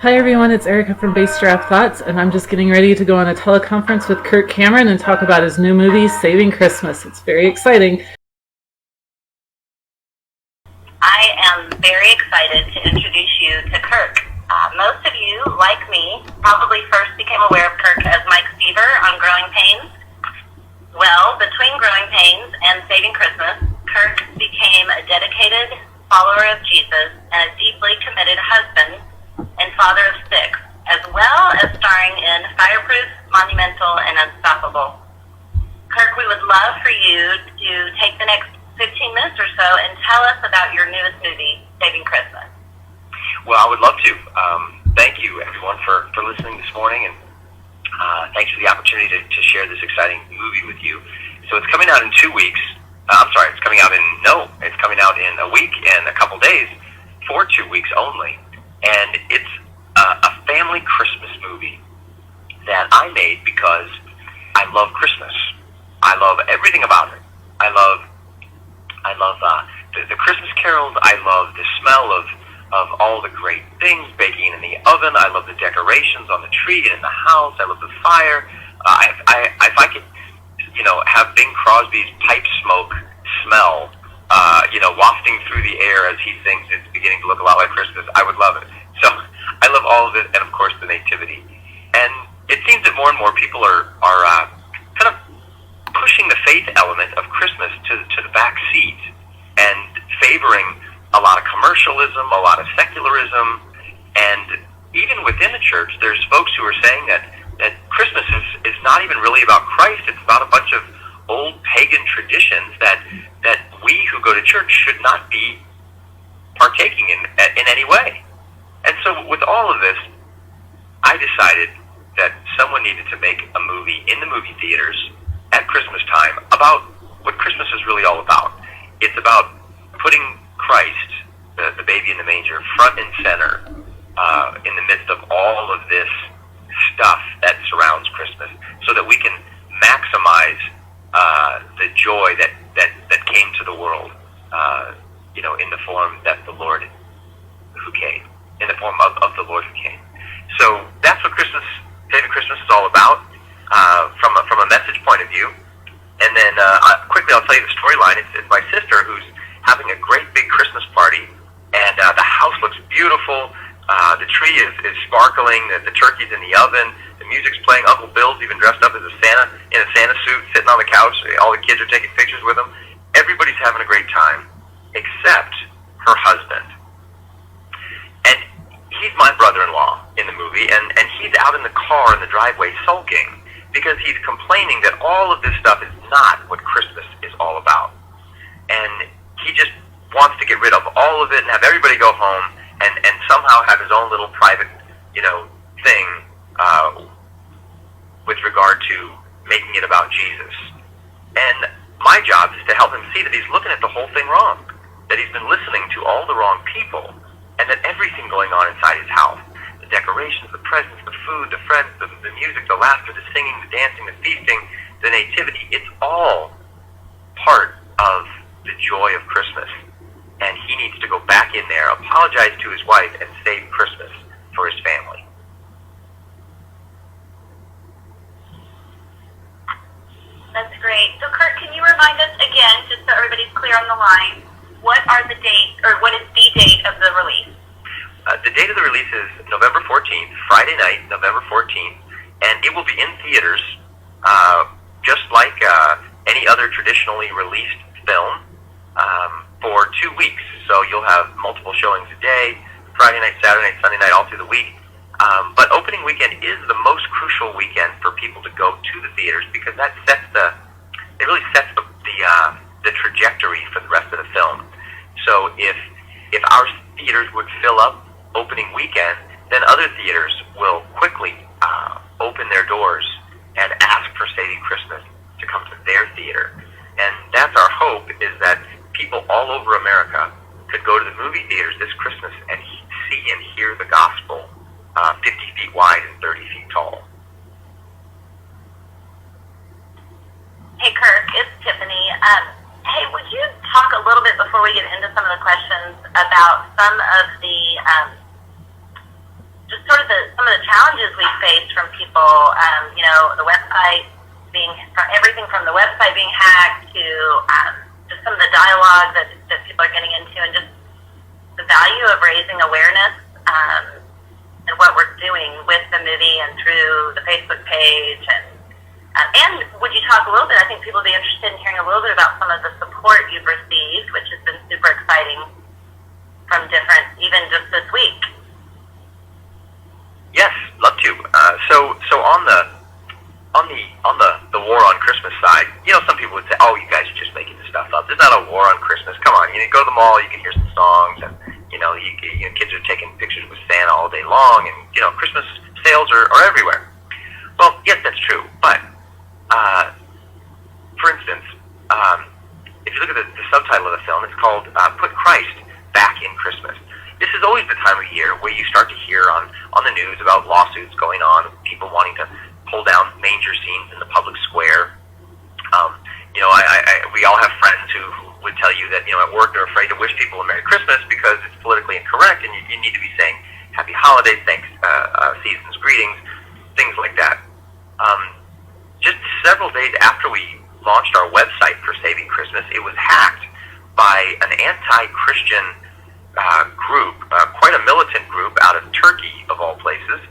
Hi everyone, it's Erica from Bass Draft Thoughts, and I'm just getting ready to go on a teleconference with Kirk Cameron and talk about his new movie, Saving Christmas. It's very exciting. I am very excited to introduce you to Kirk. Most of you, like me, probably first became aware of Kirk as Mike Seaver on Growing Pains. Well, between Growing Pains and Saving Christmas, Kirk became a dedicated follower of Jesus and a deeply committed husband and father of six, as well as starring in Fireproof, Monumental, and Unstoppable. Kirk, we would love for you to take the next 15 minutes or so and tell us about your newest movie, Saving Christmas. Well, I would love to. Thank you, everyone, for listening this morning, and thanks for the opportunity to share this exciting movie with you. So it's coming out in 2 weeks. It's coming out in a week and a couple days for 2 weeks only. And it's a family Christmas movie that I made because I love Christmas. I love everything about it. I love the Christmas carols. I love the smell of all the great things baking in the oven. I love the decorations on the tree and in the house. I love the fire. If I could, have Bing Crosby's pipe smoke smell, wafting through the air as he sings, it's beginning to look a lot like Christmas, I would love it. So I love all of it, and of course the nativity. And it seems that more and more people are kind of pushing the faith element of Christmas to the back seat and favoring a lot of commercialism, a lot of secularism, and even within the church, there's folks who are saying that Christmas is not even really about Christ. It's about a bunch of old pagan traditions that we who go to church should not be partaking in any way. And so with all of this, I decided that someone needed to make a movie in the movie theaters at Christmas time about what Christmas is really all about. It's about putting Christ, the baby in the manger, front and center in the midst of all of this stuff that surrounds Christmas, so that we can maximize the joy that came to the world, in the form that the Lord who came, in the form of the Lord who came. So that's what Saving Christmas is all about, from a message point of view. And then quickly, I'll tell you the storyline. It's my sister who's having a great big Christmas party, and the house looks beautiful. The tree is sparkling. The turkey's in the oven. The music's playing. Uncle Bill's even dressed up as a Santa, in a Santa suit, sitting on the couch. All the kids are taking pictures with him. Everybody's having a great time, except her husband. And he's my brother-in-law in the movie, and he's out in the car in the driveway sulking because he's complaining that all of this stuff is not what Christmas is all about. And he just wants to get rid of all of it and have everybody go home and somehow have his own little private, thing with regard to making it about Jesus. And my job is to help him see that he's looking at the whole thing wrong, that he's been listening to all the wrong people, and that everything going on inside his house, the decorations, the presents, the food, the friends, the music, the laughter, the singing, the dancing, the feasting, the nativity, it's all part of the joy of Christmas. And he needs to go back in there, apologize to his wife, and save Christmas for his family. That's great. So, Kirk, can you remind us again, just so everybody's clear on the line, what is the date of the release? The date of the release is November 14th, Friday night, November 14th, and it will be in theaters, just like any other traditionally released film, for 2 weeks. So you'll have multiple showings a day, Friday night, Saturday night, Sunday night, all through the week. But opening weekend is the most crucial weekend for people to go to the theaters, because that really sets the trajectory for the rest of the film. So if our theaters would fill up opening weekend, then other theaters will quickly open their doors and ask for Saving Christmas to come to their theater. And that's our hope, is that people all over America could go to the movie theaters this Christmas and see and hear the gospel 50 feet wide and 30 feet tall. Hey, Kirk, it's Tiffany. Hey, would you talk a little bit before we get into some of the questions about some of the just sort of some of the challenges we face from people. The website everything from the website being hacked to just some of the dialogue that people are getting into, and just the value of raising awareness and what we're doing with the movie and through the Facebook page. And would you talk a little bit? I think people would be interested in hearing a little bit about some of the support you've received, which has been super exciting from different, even just this week. Yes, love to. So on the war on Christmas side, some people would say, "Oh, you guys are just making this stuff up. There's not a war on Christmas. Come on, go to the mall, you can hear some songs, and kids are taking pictures with Santa all day long, and Christmas sales are everywhere." Well, yes, that's true, but for instance, if you look at the subtitle of the film, it's called "Put Christ Back in Christmas." This is always the time of year where you start to hear on the news about lawsuits going on, people wanting to pull down manger scenes in the public square. We all have friends who would tell you that at work they're afraid to wish people a Merry Christmas because it's politically incorrect, and you need to be saying Happy Holidays, thanks, season's greetings, things like that. Just several days after we launched our website for Saving Christmas, it was hacked by an anti-Christian group, quite a militant group out of Turkey, of all places,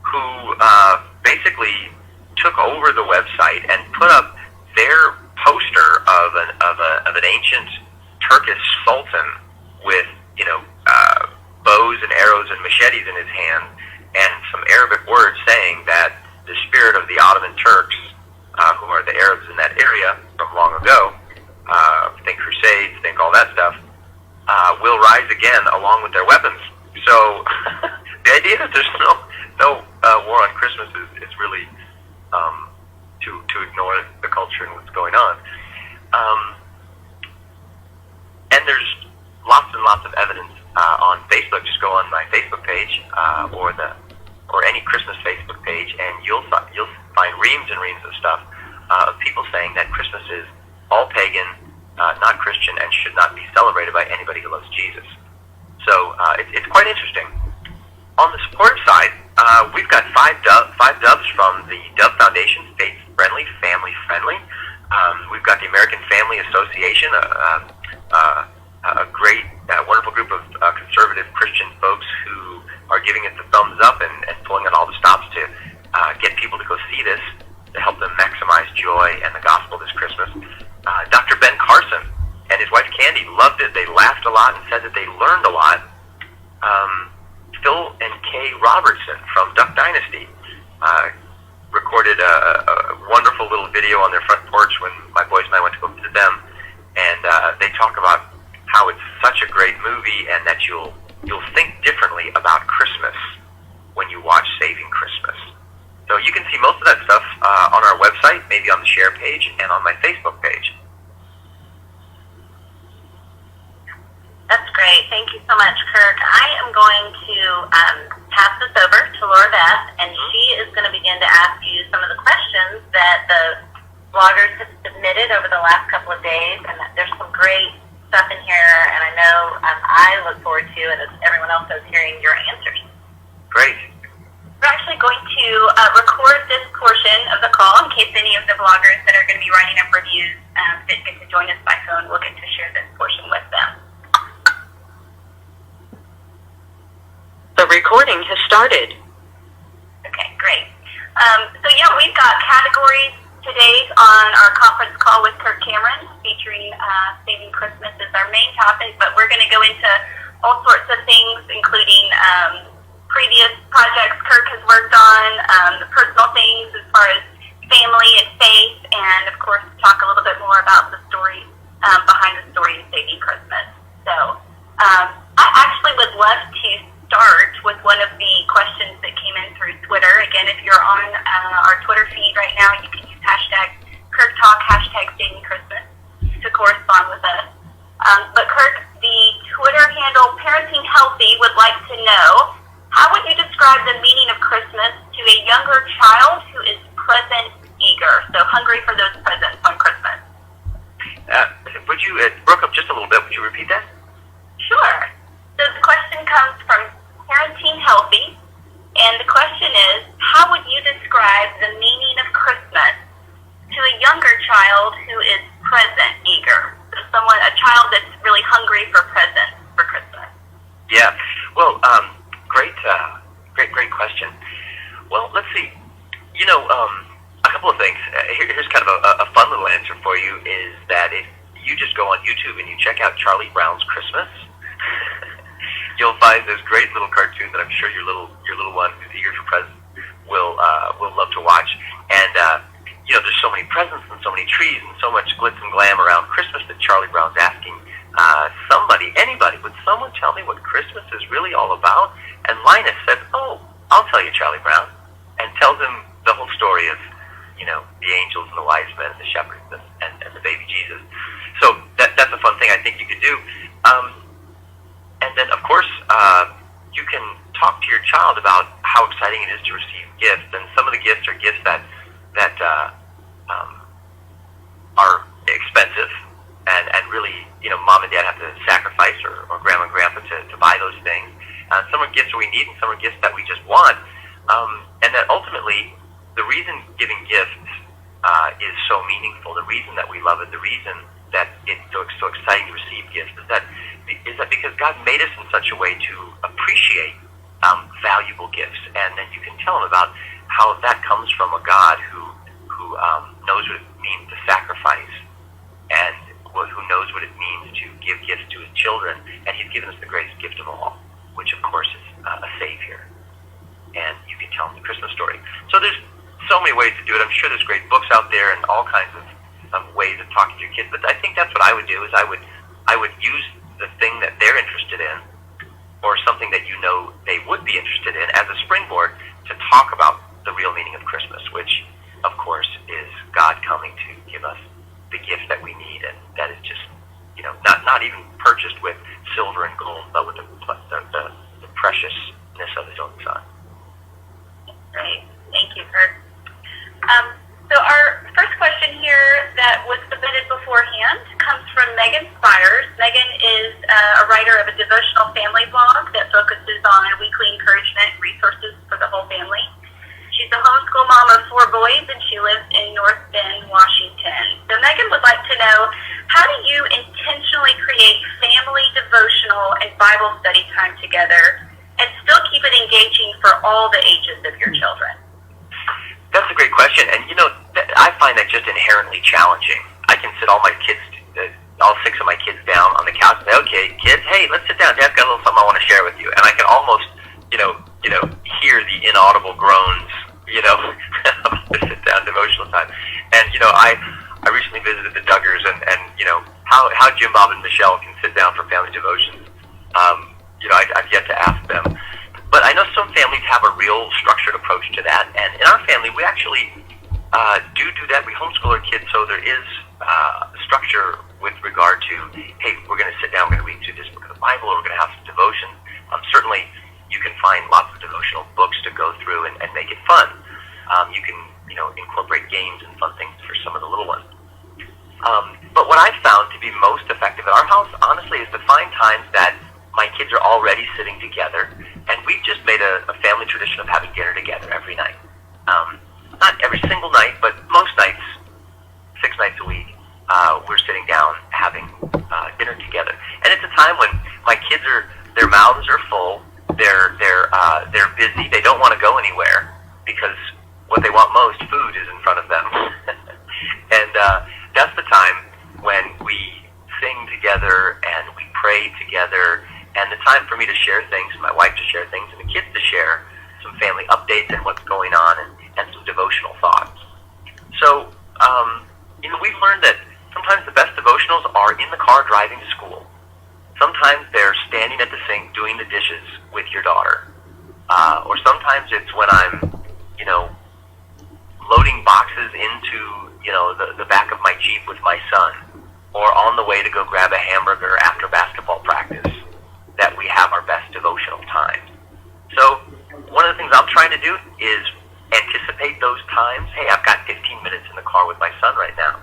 who basically took over the website and put up their poster of an ancient Turkish sultan with bows and arrows and machetes in his hand, and some Arabic words saying that the spirit of the Ottoman Turks, who are the Arabs in that area from long ago, think Crusades, think all that stuff, will rise again along with their weapons. So the idea that there's no war on Christmas is really to ignore the culture and what's going on. And there's lots and lots of evidence on Facebook. Just go on my Facebook page or any Christmas Facebook page, and you'll find reams and reams of stuff of people saying that Christmas is all pagan, not Christian, and should not be celebrated by anybody who loves Jesus. So it's quite interesting. On the support side, we've got five doves from the Dove Foundation, faith-friendly, family-friendly. We've got the American Family Association, a great, wonderful group of conservative Christian folks who are giving it the thumbs up and pulling on all the stops to get people to go see this, to help them maximize joy and the gospel this Christmas. Dr. Ben Carson and his wife Candy loved it. They laughed a lot and said that they learned a lot. Phil and Kay Robertson from Duck Dynasty recorded a wonderful little video on their front porch when my boys and I went to go visit them, and they talk about how it's such a great movie and that you'll think differently about Christmas when you watch Saving Christmas. So you can see most of that stuff on our website, maybe on the share page, and on my Facebook page. That's great. Thank you so much, Kirk. I am going to pass this over to Laura Beth, and she is going to begin to ask you some of the questions that the bloggers have submitted over the last couple of days. And there's some great stuff in here, and I know I look forward to, and as everyone else is, hearing your answers. Great. We're actually going to record this portion of the call in case any of the bloggers that are going to be writing up reviews that get to join us by phone will get to share this portion with them. The recording has started. Okay, great. We've got categories today on our conference call with Kirk Cameron, featuring Saving Christmas as our main topic, but we're going to go into all sorts of things, including previous projects Kirk has worked on, the personal things as far as family and faith, and of course talk a little bit more about the story behind the story of Saving Christmas. So I actually would love to start with one of the questions that came in through Twitter. Again, if you're on our Twitter feed right now, you can use hashtag KirkTalk, hashtag Saving Christmas to correspond with us. But Kirk, the Twitter handle Parenting Healthy would like to know, how would you describe the meaning of Christmas to a younger child who is present eager, so hungry for those presents on Christmas? Would you, it broke up just a little bit, would you repeat that? Sure. So the question comes from Parenting Healthy, Great question. Well, let's see. A couple of things. Here's kind of a fun little answer for you is that if you just go on YouTube and you check out Charlie Brown's Christmas, you'll find this great little cartoon that I'm sure your little one who's eager for presents will love to watch. And there's so many presents and so many trees and so much glitz and glam around Christmas that Charlie Brown's asking anybody, would someone tell me what Christmas is really all about? And Linus said, "Oh, I'll tell you, Charlie Brown," and tells him the whole story of the angels and the wise men and the shepherds and the baby Jesus. So that's a fun thing I think you could do. And then, of course, you can talk to your child about how exciting it is to receive gifts. And some of the gifts are gifts that are expensive and really, mom and dad have to sacrifice or grandma and grandpa to buy those things. Some are gifts that we need and some are gifts that we just want. And that ultimately, the reason giving gifts is so meaningful, the reason that we love it, the reason that it's so exciting to receive gifts is that because God made us in such a way to appreciate valuable gifts, and then you can tell them about how that comes from a God who knows what it means to sacrifice and who knows what it means to give gifts to his children, and he's given us the greatest gift of all, which of course is a Savior. And you can tell them the Christmas story. So there's so many ways to do it. I'm sure there's great books out there and all kinds of ways of talking to your kids. But I think that's what I would do is I would use the thing that they're interested in or something that they would be interested in as a springboard to talk about the real meaning of Christmas, which, of course, is God coming to give us the gift that we need. And that is just, not even purchased with silver and gold, but with the preciousness of his own Son. Great. Thank you, Kirk. So our first question here that was submitted beforehand comes from Megan Spires. Megan is a writer of a devotional family blog that focuses on weekly encouragement resources for the whole family. She's a homeschool mom of 4 boys, and she lives in North Bend, Washington. So Megan would like to know, how do you intentionally create family devotional and Bible study time together and still keep it engaging for all the ages of your children? That's a great question, and I find that just inherently challenging. I can sit all 6 of my kids down on the couch and say, "Okay, kids, hey, let's sit down. Dad's got a little something I want to share with you," and I can almost, hear the inaudible groans, of the sit-down devotional time. And I recently visited the Duggars, and how Jim, Bob, and Michelle can sit down for family devotions. I've yet to ask them. But I know some families have a real structured approach to that, and in our family, we actually do that. We homeschool our kids, so there is structure with regard to, hey, we're going to sit down, we're going to read through this book of the Bible, or we're going to have some devotion. Certainly, you can find lots of devotional books to go through and make it fun. You can, incorporate games and fun things for some of the little ones. But what I've found to be most effective at our house, honestly, is to find times that my kids are already sitting together, and we've just made a family tradition of having dinner together every night. Not every single night, but most nights, 6 nights a week, we're sitting down having dinner together. And it's a time when my kids their mouths are full, they're busy, they don't want to go anywhere because what they want most, food, is in front of them. And that's the time when we sing together and we pray together, and the time for me to share things, my wife to share things, and the kids to share some family updates and what's going on and some devotional thoughts. So, we've learned that sometimes the best devotionals are in the car driving to school. Sometimes they're standing at the sink doing the dishes with your daughter. Or sometimes it's when I'm, loading boxes into, the back of my Jeep with my son, or on the way to go grab a hamburger after basketball practice, that we have our best devotional times. So one of the things I'm trying to do is anticipate those times. Hey, I've got 15 minutes in the car with my son right now,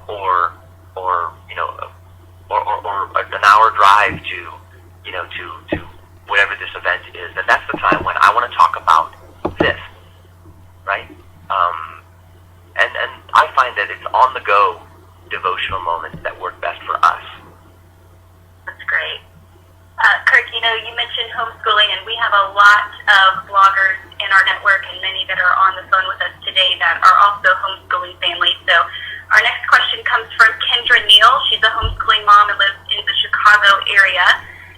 or an hour drive to whatever this event is, and that's the time when I want to talk about this, right? And I find that it's on the go devotional moments that work best for us. That's great. Kirk, you mentioned have a lot of bloggers in our network and many that are on the phone with us today that are also homeschooling families. So our next question comes from Kendra Neal. She's a homeschooling mom and lives in the Chicago area.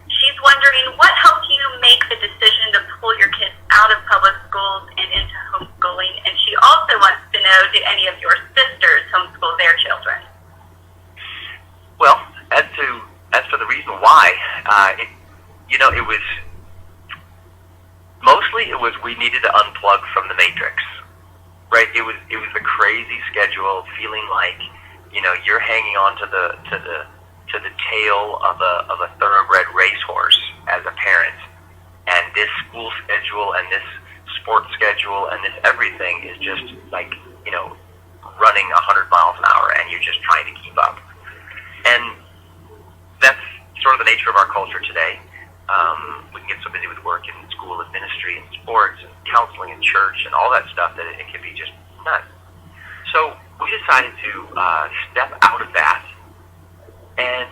She's wondering, what helped you make the decision to pull your kids out of public schools and into homeschooling? And she also wants to know, did any of your sisters homeschool their children? Well, as for the reason why, it was we needed to unplug from the matrix, right? It was a crazy schedule, feeling like you're hanging on to the tail of a thoroughbred racehorse as a parent, and this school schedule and this sports schedule and this everything is just like running 100 miles an hour, and you're just trying to keep up. And that's sort of the nature of our culture today. We can get so busy with work and school and ministry and sports and counseling and church and all that stuff that it can be just nuts. So we decided to step out of that, and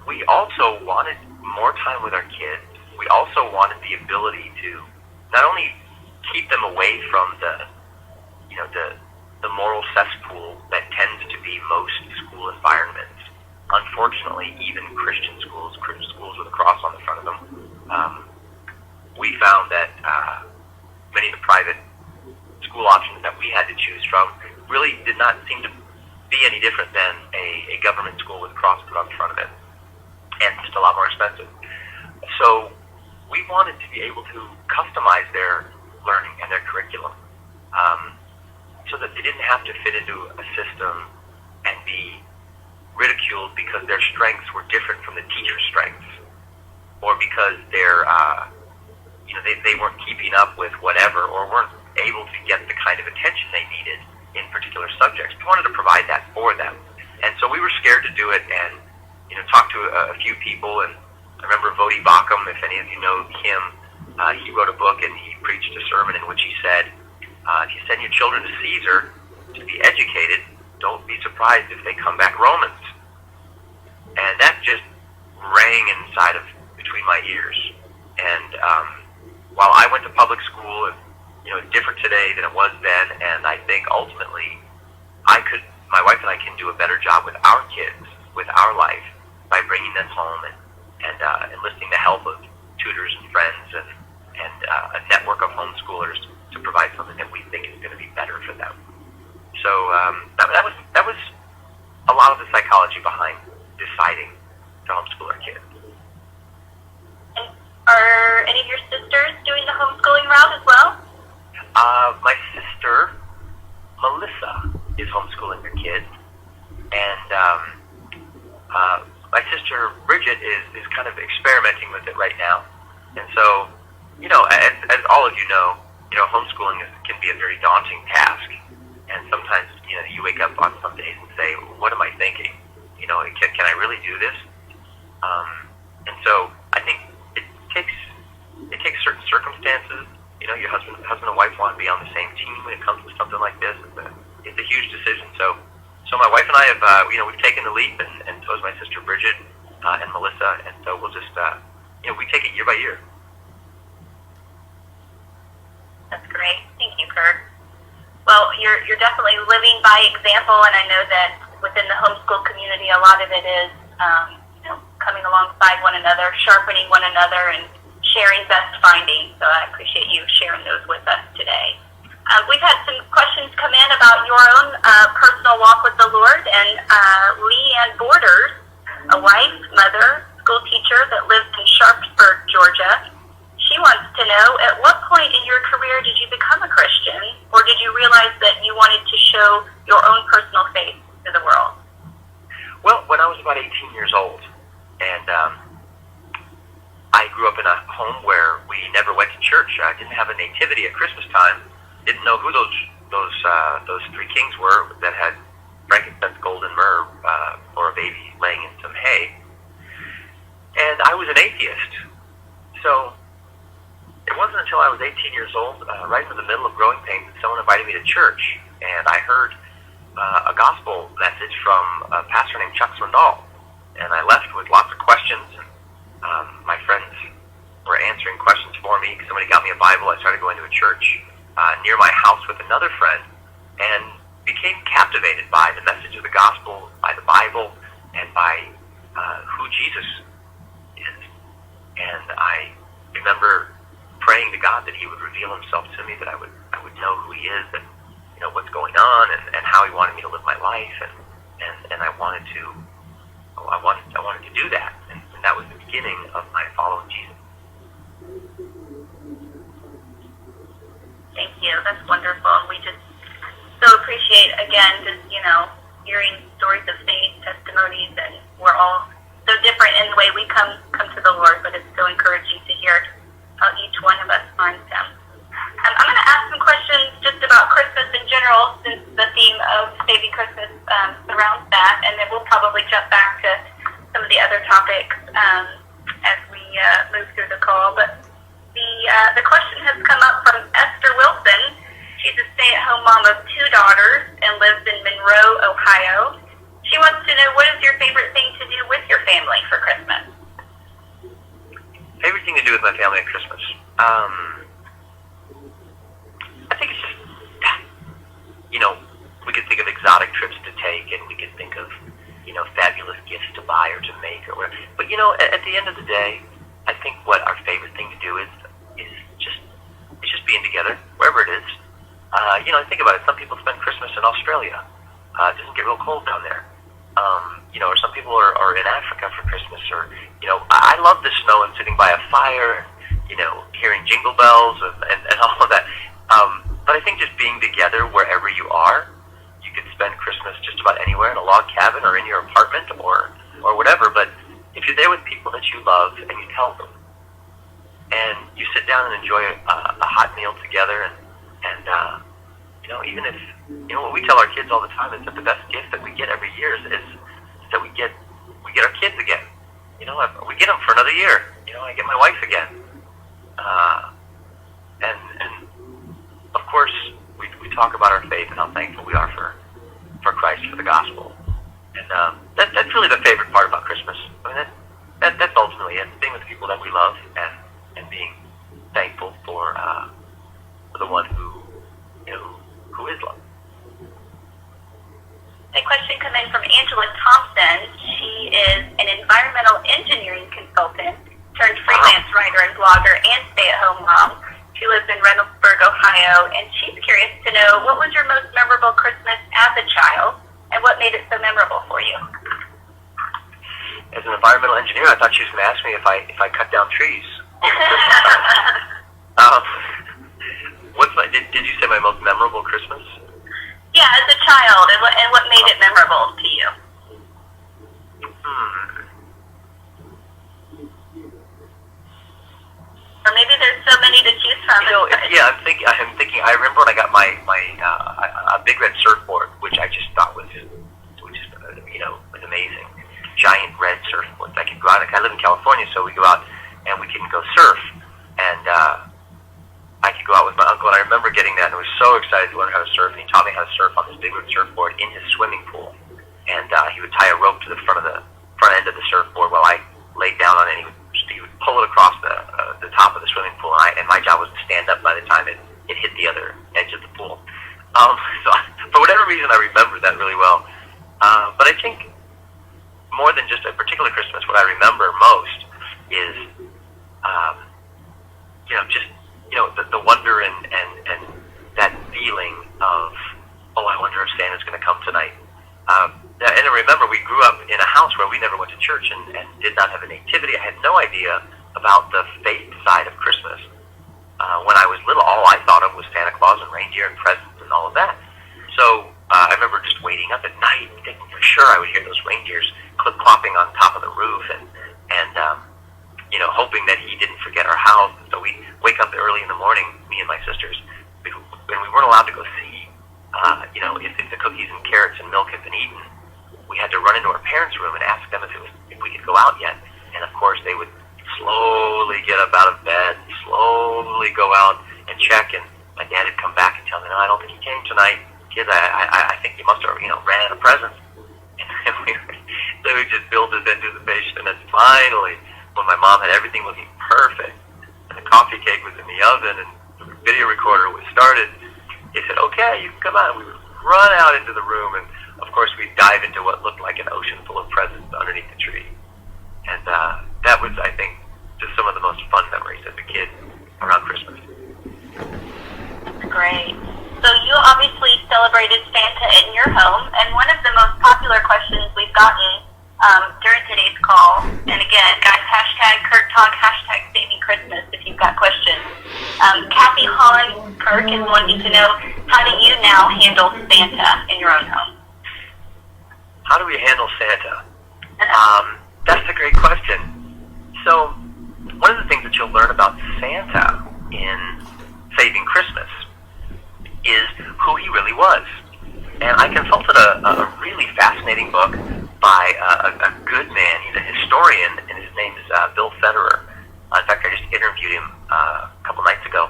we also wanted more time with our kids. We also wanted the ability to not only keep them away from the moral cesspool that tends to be most school environments. Unfortunately, even Christian schools with a cross on the front of them, we found that many of the private school options that we had to choose from really did not seem to be any different than a government school with a cross put on the front of it, and just a lot more expensive. So we wanted to be able to customize their learning and their curriculum so that they didn't have to fit into a system and be ridiculed because their strengths were different from the teacher's strengths, or because they weren't keeping up with whatever, or weren't able to get the kind of attention they needed in particular subjects. We wanted to provide that for them, and so we were scared to do it, and talked to a few people. And I remember Vodi Bakum, if any of you know him, he wrote a book and he preached a sermon in which he said, if you send your children to Caesar to be educated, don't be surprised if they come back Romans. And that just rang between my ears. And while I went to public school, it's different today than it was then, and I think ultimately my wife and I can do a better job with our kids, with our life, by bringing them home and enlisting the help of tutors and friends and a network of homeschoolers to provide something that we think is going to be better for them. So that was a lot of the psychology behind deciding to homeschool our kids. And are any of your sisters doing the homeschooling route as well? My sister Melissa is homeschooling her kids, and my sister Bridget is kind of experimenting with it right now. And so, as all of you know, homeschooling can be a very daunting task. And sometimes, you wake up on some days and say, what am I thinking? Can I really do this? And so I think it takes certain circumstances. Your husband and wife want to be on the same team when it comes to something like this. It's a huge decision. So my wife and I have, we've taken the leap, and so has my sister Bridget and Melissa. And so we'll just, we take it year by year. That's great. Thank you, Kirk. Well, you're definitely living by example, and I know that within the homeschool community, a lot of it is, coming alongside one another, sharpening one another, and sharing best findings. So I appreciate you sharing those with us today. We've had some questions come in about your own personal walk with the Lord, and Leanne Borders, a wife, mother, school teacher that lives in Sharpsburg, Georgia. She wants to know, at what point in your career did you become a Christian, or did you realize that you wanted to show your own personal faith to the world? Well, when I was about 18 years old, and I grew up in a home where we never went to church. I didn't have a nativity at Christmas time. Didn't know who those three kings were that had frankincense, gold, and myrrh for a baby laying in some hay. And I was an atheist. So it wasn't until I was 18 years old, right in the middle of growing pains, that someone invited me to church, and I heard a gospel message from a pastor named Chuck Swindoll. And I left with lots of questions, and my friends were answering questions for me. Somebody got me a Bible. I started going to a church near my house with another friend, and became captivated by the message of the gospel, by the Bible, and by who Jesus is. And I remember praying to God that He would reveal Himself to me, that I would know who He is, and what's going on, and how He wanted me to live my life, and I wanted to do that, and that was the beginning of my following Jesus. Thank you. That's wonderful. We just so appreciate, again, just, hearing stories of faith, testimonies, and we're all so different in the way we come to the Lord, but it's so encouraging to hear how each one of us finds Him. I'm going to ask some questions just about Christmas in general, since the theme of Saving Christmas surrounds that, and then we'll probably jump back to some of the other topics as we move through the call. But the question has come up from Esther Wilson. She's a stay-at-home mom of 2 daughters and lives in Monroe, Ohio. She wants to know, what is your favorite thing to do with your family for Christmas? Favorite thing to do with my family at Christmas? I think it's just, we could think of exotic trips to take, and we could think of, fabulous gifts to buy or to make or whatever. But, at the end of the day, I think what our favorite thing to do is just being together, wherever it is. Think about it. Some people spend Christmas in Australia. It doesn't get real cold down there. Or some people are in Africa for Christmas. Or, I love the snow and sitting by a fire, hearing jingle bells and all of that. But I think just being together wherever you are, you could spend Christmas just about anywhere, in a log cabin or in your apartment or whatever. But if you're there with people that you love and you tell them, and you sit down and enjoy a hot meal together, and even if, what we tell our kids all the time is that the best gift that we get every year is that we get our kids again. We get them for another year. I get my wife again. And of course, we talk about our faith and how thankful we are for Christ, for the gospel. And that's really the favorite part about Christmas. I mean, that's ultimately it. Being with the people that we love, and being thankful for the one who is love. A question come in from Angela Thompson. She is an environmental engineering consultant turned freelance writer and blogger and stay-at-home mom. She lives in Reynoldsburg, Ohio, and she's curious to know, what was your most memorable Christmas as a child, and what made it so memorable for you? As an environmental engineer, I thought she was going to ask me if I cut down trees. Did you say my most memorable Christmas? Yeah, as a child, and what made it memorable to you? Or maybe there's so many to choose from. I'm thinking. I remember when I got my a big red surfboard, which I just thought was amazing. Giant red surfboards. I could go out. I live in California, so we go out and we can go surf. And I could go out with my uncle, and I remember getting that, and I was so excited to learn how to surf. And he taught me how to surf on this big red surfboard in his swimming pool. And he would tie a rope to the front end of the surfboard while I laid down on it. And he would pull it across the top of the swimming pool, and my job was to stand up by the time it hit the other edge of the pool. So for whatever reason, I remember that really well. But I think more than just a particular Christmas, what I remember most is, the wonder and that feeling of, I wonder if Santa's going to come tonight. And I remember we grew up in a house where we never went to church and did not have a nativity. I had no idea about the faith side of Christmas. When I was little, all I thought of was Santa Claus and reindeer and presents and all of that. So I remember just waiting up at night, thinking for sure I would hear those reindeers clip-clopping on top of the roof, and hoping that he didn't forget our house. And so we'd wake up early in the morning, me and my sisters, and we weren't allowed to go see, if the cookies and carrots and milk had been eaten. We had to run into our parents' room and ask them if we could go out yet. And of course, they would slowly get up out of bed, slowly go out and check. And my dad would come back and tell me, "No, I don't think he came tonight. Kids, I think he must have, ran out of presents." And so we just build this anticipation. And then finally, when my mom had everything looking perfect, and cake was in the oven and the video recorder was started, he said, "Okay, you can come out." We would run out into the room, and of course we'd dive into what looked like an ocean full of presents underneath the tree. And that was, I think, just some of the most fun memories as a kid around Christmas. Great. So you obviously celebrated Santa in your home, and one of the most popular questions we've gotten during today's call, and again, guys, hashtag Kirk Talk, hashtag Saving Christmas if you've got questions. Kathy Holland Kirk is wanting to know, how do you now handle Santa in your own home? How do we handle Santa? That's a great question. So, one of the things that you'll learn about Santa in Saving Christmas is who he really was. And I consulted a really fascinating book by a good man. He's a historian, and his name is Bill Federer. In fact, I just interviewed him a couple nights ago.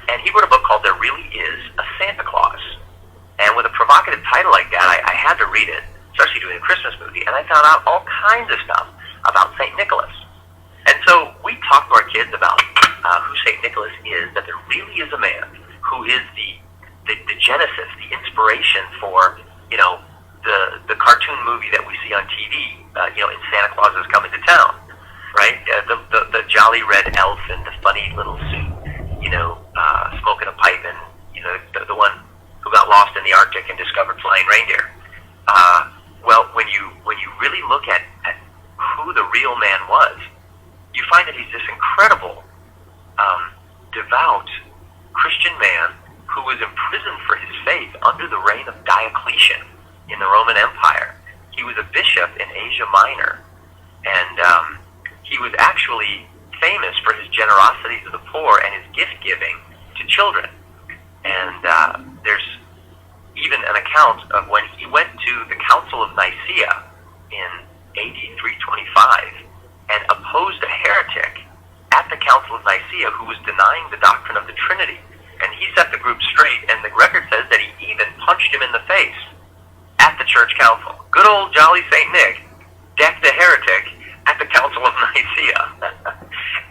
And he wrote a book called There Really Is a Santa Claus. And with a provocative title like that, I had to read it, especially doing a Christmas movie. And I found out all kinds of stuff about St. Nicholas. And so we talked to our kids about who St. Nicholas is, that there really is a man who is the genesis, the inspiration for, the cartoon movie that we see on TV, in Santa Claus Is Coming to Town, right? The jolly red elf in the funny little suit, smoking a pipe, and, the one who got lost in the Arctic and discovered flying reindeer. Well, when you really look at who the real man was, you find that he's this incredible, devout Christian man who was imprisoned for his faith under the reign of Diocletian in the Roman Empire. He was a bishop in Asia Minor, and he was actually famous for his generosity to the poor and his gift-giving to children. And there's even an account of when he went to the Council of Nicaea in AD 325 and opposed a heretic at the Council of Nicaea who was denying the doctrine of the Trinity. And he set the group straight, and the record says that he even punched him in the face at the church council. Good old jolly St. Nick decked a heretic at the Council of Nicaea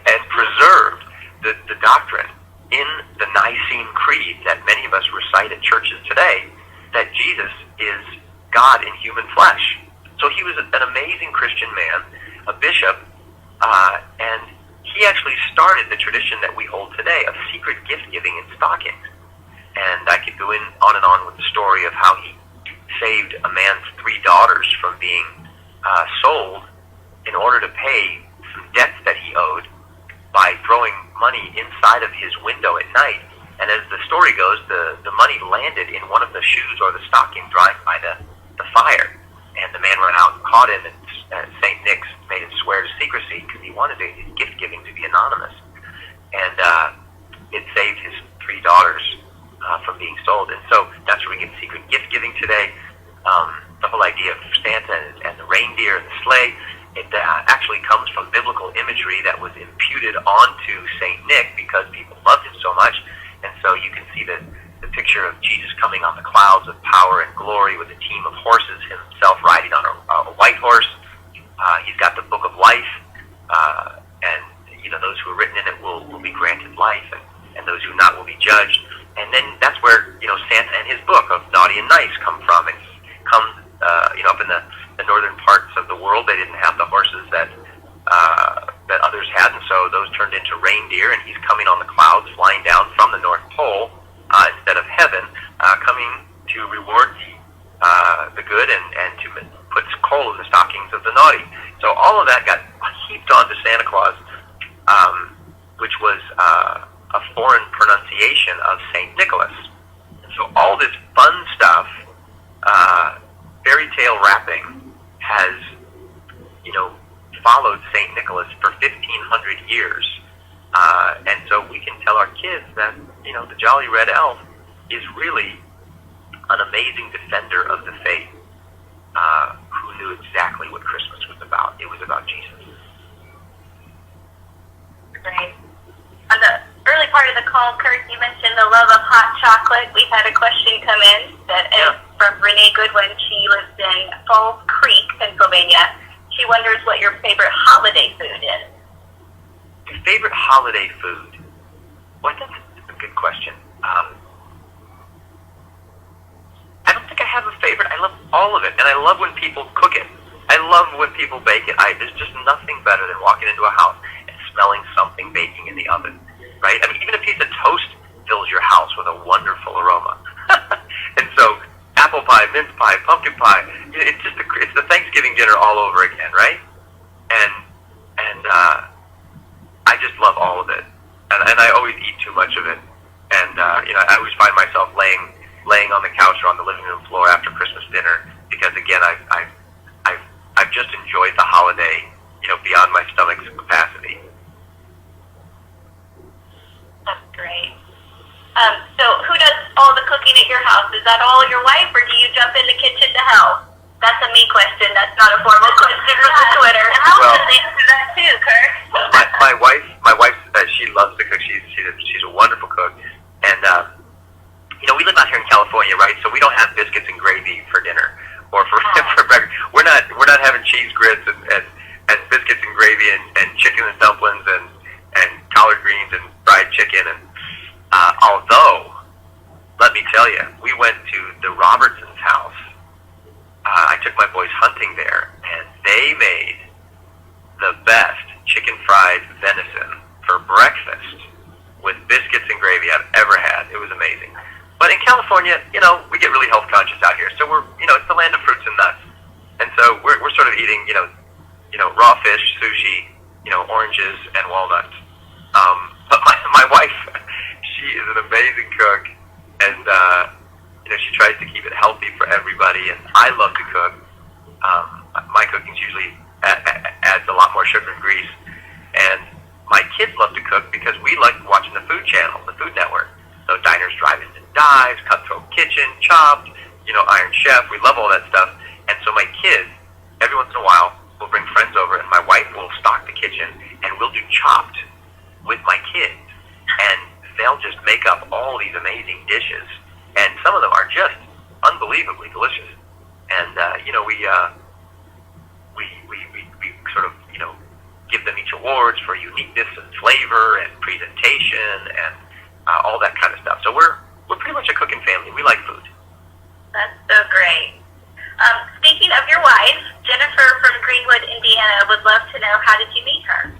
and preserved the doctrine in the Nicene Creed that many of us recite at churches today, that Jesus is God in human flesh. So he was an amazing Christian man, a bishop, and he actually started the tradition that we hold today of secret gift-giving in stockings. And I could go on and on with the story of how he saved a man's 3 daughters from being sold in order to pay some debts that he owed by throwing money inside of his window at night. And as the story goes, the money landed in one of the shoes or the stocking drying by the fire. And the man ran out and caught him, and St. Nick's made him swear to secrecy because he wanted his gift-giving to be anonymous. And it saved his 3 daughters from being sold. And so that's where we get secret gift-giving today. The whole idea of Santa and the reindeer and the sleigh, it actually comes from biblical imagery that was imputed onto St. Nick because people loved him so much. And so you can see the picture of Jesus coming on the clouds of power and glory with a team of horses, himself riding on a white horse. He's got the book of life, and those who are written in it will be granted life, and those who not will be judged. And then that's where Santa and his book of naughty and nice come from. And he comes up in the northern parts of the world. They didn't have the horses that others had, and so those turned into reindeer, and he's coming on the clouds, flying down from the North Pole instead of heaven, coming to reward the good and to put coal in the stockings of the naughty. So all of that got heaped onto Santa Claus, which was a foreign pronunciation of St. Nicholas. And so all this fun stuff, fairy tale wrapping, has followed St. Nicholas for 1,500 years. And so we can tell our kids that, the Jolly Red Elf is really an amazing defender of the faith, who knew exactly what Christmas was about. It was about Jesus. Great. On the early part of the call, Kirk, you mentioned the love of hot chocolate. We've had a question come in that is from Renee Goodwin. She lives in Falls Creek, Pennsylvania. She wonders what your favorite holiday food is. Your favorite holiday food? Well, that's a good question. I don't think I have a favorite. I love all of it, and I love when people cook it. I love when people bake it. There's just nothing better than walking into a house and smelling something baking in the oven, right? I mean, even a piece of toast fills your house with a wonderful aroma. And so, apple pie, mince pie, pumpkin pie, it's just it's the Thanksgiving dinner all over again, right? And I just love all of it, and I always eat too much of it. And I always find myself laying on the couch or on the living room floor after Christmas dinner because, again, I've just enjoyed the holiday, beyond my stomach's capacity. That's great. So who does all the cooking at your house? Is that all your wife, or do you jump in the kitchen to help? That's a me question. That's not a formal question from the Twitter. Well, answer that too, Kirk. my wife, she loves to cook. She's a wonderful cook, and we live out here in California, right? So we don't have biscuits and gravy for dinner or for breakfast. We're not having cheese grits and biscuits and gravy and chicken and dumplings and collard greens and fried chicken. And although, let me tell you, we went to the Robertsons' house. I took my boys hunting there, and they made the best chicken fried venison for breakfast with biscuits and gravy I've ever had. It was amazing. But in California, we get really health conscious out here. So it's the land of fruits and nuts. And so we're sort of eating, raw fish, sushi, oranges and walnuts. But my wife, she is an amazing cook, and she tries to keep it healthy for everybody. And I love to cook. My cooking's usually adds a lot more sugar and grease. And my kids love to cook because we like watching the Food Channel, the Food Network. So Diners, Drive-Ins, and Dives, Cutthroat Kitchen, Chopped, Iron Chef. We love all that stuff. And so my kids, every once in a while, will bring friends over, and my wife will stock the kitchen, and we'll do Chopped with my kids. And they'll just make up all these amazing dishes. And some of them are just unbelievably delicious. And, we sort of, give them each awards for uniqueness and flavor and presentation and all that kind of stuff. So we're pretty much a cooking family. We like food. That's so great. Speaking of your wife, Jennifer from Greenwood, Indiana, would love to know, how did you meet her?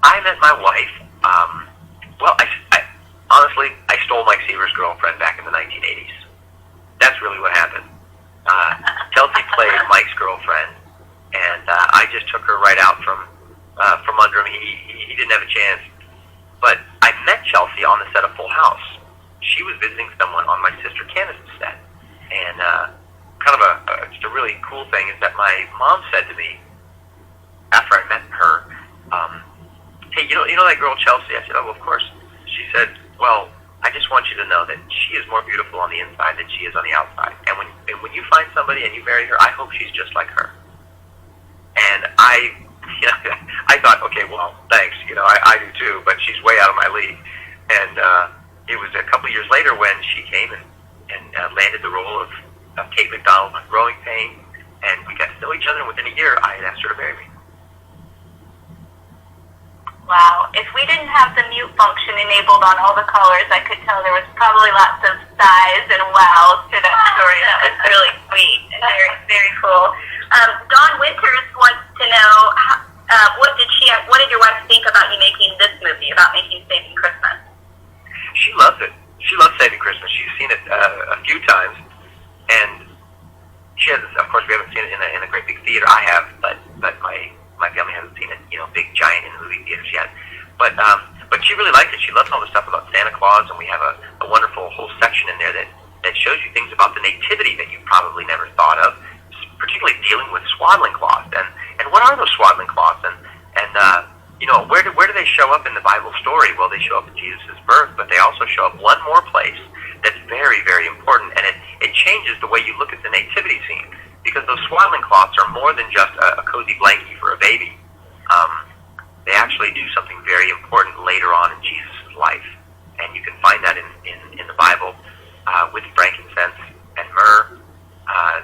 I met my wife, I honestly, I stole Mike Seaver's girlfriend back in the 1980s. That's really what happened. Chelsea played Mike's girlfriend, and I just took her right out from under him. He didn't have a chance. But I met Chelsea on the set of Full House. She was visiting someone on my sister Candace's set. And kind of just a really cool thing is that my mom said to me, after I met her, hey, you know that girl Chelsea? I said, oh, of course. She said, well, I just want you to know that she is more beautiful on the inside than she is on the outside. And when you find somebody and you marry her, I hope she's just like her. And I thought, okay, well, thanks. I do too, but she's way out of my league. And it was a couple years later when she came and landed the role of Kate McDonald on Growing Pains, and we got to know each other, and within a year, I had asked her to marry me. Wow. If we didn't have the mute function enabled on all the callers, I could tell there was probably lots of sighs and wows to that story. That was really sweet and very, very cool. Dawn Winters wants to know, what did your wife think about you making this movie, about making Saving Christmas? She loves it. She loves Saving Christmas. She's seen it a few times, and she hasn't. Of course, we haven't seen it in a great big theater. I have, but my family hasn't seen it. Big giant in the movie theaters yet. But she really liked it. She loves all the stuff about Santa Claus, and we have a wonderful whole section in there that shows you things about the nativity that you probably never thought of, particularly dealing with swaddling cloths and what are those swaddling cloths and where do they show up in the Bible story? Well, they show up in Jesus' birth, but they also show up one more place that's very, very important, and it changes the way you look at the nativity scene, because those swaddling cloths are more than just a cozy blankie for a baby. They actually do something very important later on in Jesus' life, and you can find that in the Bible with frankincense and myrrh,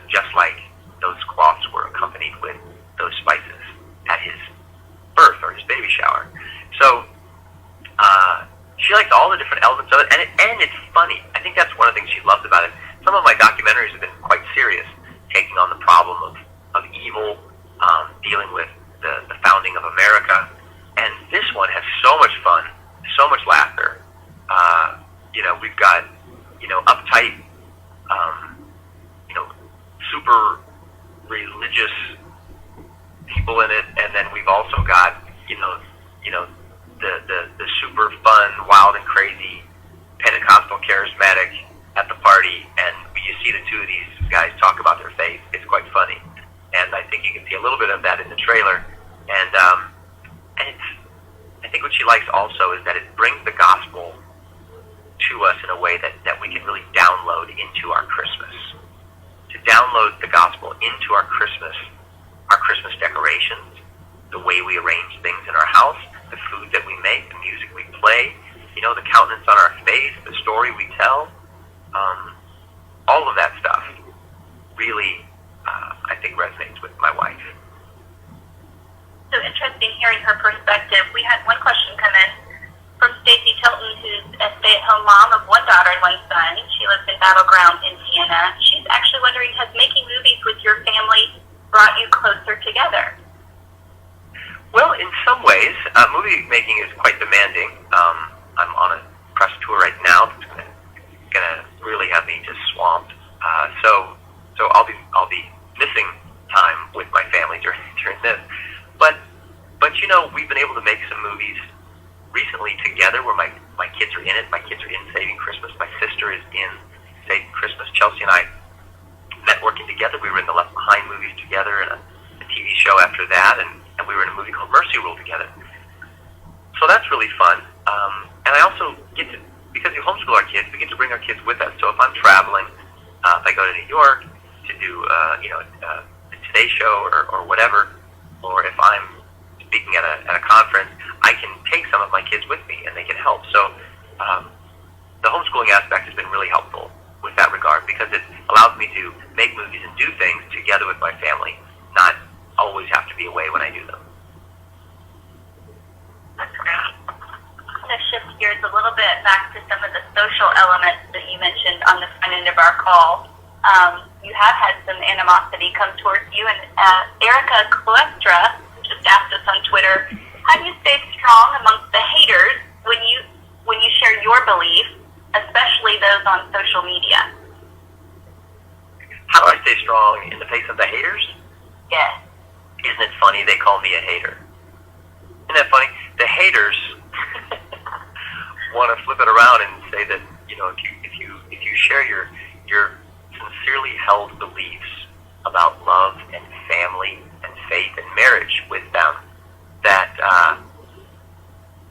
just like those cloths were accompanied with those spices at his birth or his baby shower. So she likes all the different elements of it, and it's funny. I think that's one of the things she loves about it. Some of my documentaries have been quite serious, taking on the problem of evil, dealing with the founding of America, and this one has so much fun, so much laughter. We've got, uptight, super religious people in it, and then we've also got, the super fun, wild and crazy Pentecostal charismatic at the party, and you see the two of these guys talk about their faith. It's quite funny, and I think you can see a little bit of that in the trailer. And I think what she likes also is that it brings the gospel to us in a way that we can really download into our Christmas. To download the gospel into our Christmas decorations, the way we arrange things in our house, the food that we make, the music we play, the countenance on our face, the story we tell, all of that stuff really, I think, resonates with my wife. So interesting hearing her perspective. We had one question come in from Stacy Tilton, who's a stay-at-home mom of one daughter and one son. She lives in Battleground, Indiana. She's actually wondering, has making movies with your family brought you closer together? Well, in some ways, movie making is quite demanding. I'm on a press tour right now that's gonna really have me just swamped. So I'll be missing time with my family during this. But we've been able to make some movies recently together where my kids are in it. My kids are in Saving Christmas. My sister is in Saving Christmas. Chelsea and I met working together. We were in the Left Behind movies together and a TV show after that, and we were in a movie called Mercy Rule together. So that's really fun. And I also get to, because we homeschool our kids, we get to bring our kids with us. So if I'm traveling, if I go to New York to do the Today Show or whatever, or if I'm speaking at a conference, I can take some of my kids with me and they can help. So the homeschooling aspect has been really helpful with that regard, because it allows me to make movies and do things together with my family, not always have to be away when I do them. That's great. I'm going to shift gears a little bit back to some of the social elements that you mentioned on the front end of our call. You have had some animosity come towards you, and Erica Cloestra just asked us on Twitter, how do you stay strong amongst the haters when you share your beliefs, especially those on social media? How do I stay strong in the face of the haters? Yes. Isn't it funny they call me a hater? Isn't that funny? The haters want to flip it around and say that, if you share your sincerely held beliefs about love and family and faith and marriage with them, that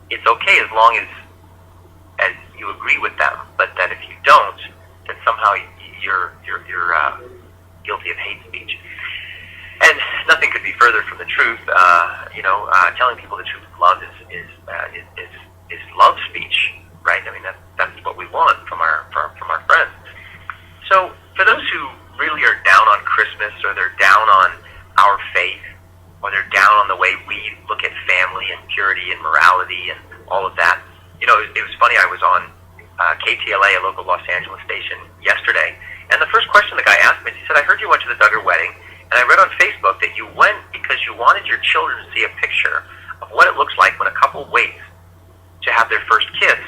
it's okay as long as you agree with them, but that if you don't, that somehow you're guilty of hate speech. And nothing could be further from the truth. Telling people the truth of love is love speech, right? I mean, that's what we want from our friends. So for those who really are down on Christmas, or they're down on our faith, or they're down on the way we look at family and purity and morality and all of that, it was funny. I was on KTLA, a local Los Angeles station, yesterday, and the first question the guy asked me, he said, "I heard you went to the Duggar wedding, and I read on Facebook that you went because you wanted your children to see a picture of what it looks like when a couple waits to have their first kiss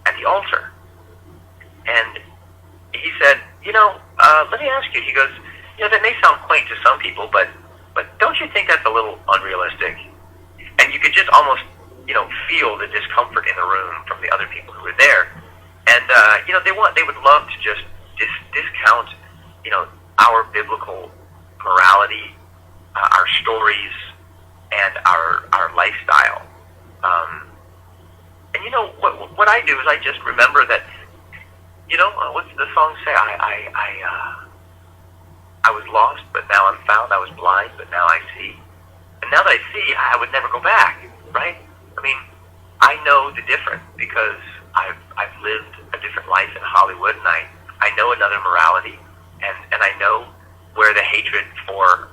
at the altar." And he said, let me ask you, he goes, that may sound quaint to some people, but don't you think that's a little unrealistic? And you could just almost, feel the discomfort in the room from the other people who were there. And, they would love to just discount, our biblical morality, our stories, and our lifestyle. And what I do is I just remember that, what's the song say? I was lost, but now I'm found. I was blind, but now I see. And now that I see, I would never go back, right? I mean, I know the difference because I've lived a different life in Hollywood, and I know another morality, and I know where the hatred for